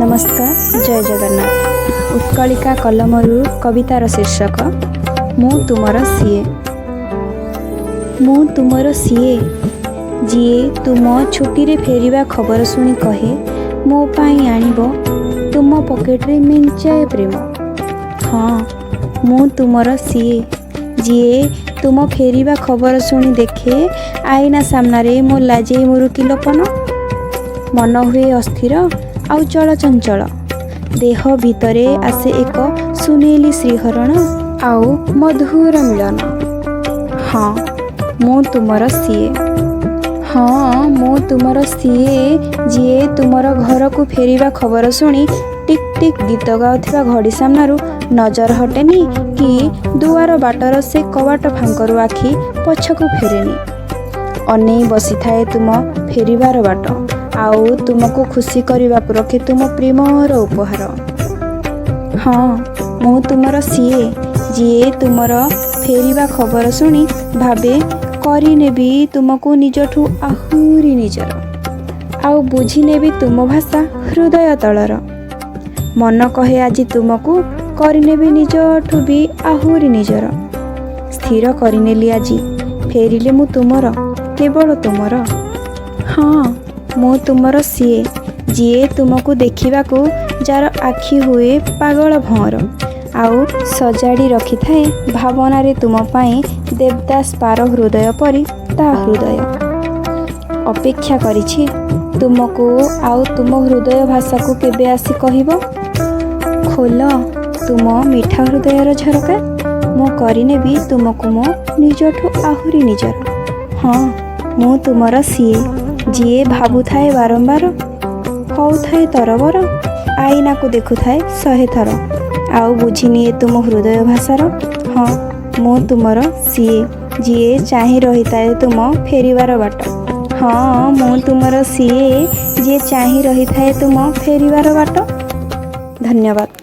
नमस्कार, जय जगन्नाथ। उत्कलिका कलमरू कवितार शीर्षक मु तुमर सीए। मु तुमर सीए जीए तुम छुट्टी रे फेरिबा खबर सुनी कहे मो पाई आनिबो तुम पॉकेट रे मेंचाए प्रेम। हाँ, मु तुमर सीए जीए तुम फेरिबा खबर सुनी देखे आईना सामने मो लाजे मुरुकी लोपन। मन हुए अस्थिर आउ चलचंचल, देह भितरे आसे एक सुनेली श्रीहरण आउ मधुर मिलन। हाँ, मु तुमर सीए। हाँ, मु तुमर सीए जीए तुमर घर को फेरिबा खबर सुनी टिक टिक गीत गाउथिबा घड़ी सामनारू नजर हटेनी कि दुआर बाटर से कवाट फांकरू आखि पछकू फेरेनी। अनेई बसी थाए तुम फेरिबार बाट आउ तुमको खुशी करने रखे तुम प्रेमर उपहार। हाँ, मु तुमर सीए जीए तुमर फेरिबा खबर सुनी भावे करिनेबी तुमको निजठू आहुरी निजर आउ बुझिनेबी तुम भाषा हृदय तलर। मन कहे आजी तुमको करिनेबी निजठू भी आहुरी निजर। स्थिर करिनेली आजी फेरिले मु तुमर केवल तुमर। हाँ, मु तुमर सीए जीए तुमको देखिबाकू जार आखि हुए पागल भंवर आउ सजाड़ी रखि थाए भावना रे तुम पाई देवदास पार हृदय परी ता हृदय अपेक्षा करिछि तुमको आउ तुम हृदय भाषा को केबे आसी कहिबो। खोल तुम मीठा हृदयर झरका, मु करिनेबी तुमको मो निजठू आहुरी निजर। हाँ, मु तुमर सीए जीए भाबु थाए बारंबार हौ थाए तरबर आईना को देखु थाए 100 थर आउ बुझिनिए तुम हृदय भाषार। हाँ, मु तुमर सीए जीए चाहि रही थाए तुम फेरिबार बाट। हाँ, मु तुमर सीए जीए चाहि रही थाए तुम फेरिबार बाट। धन्यवाद।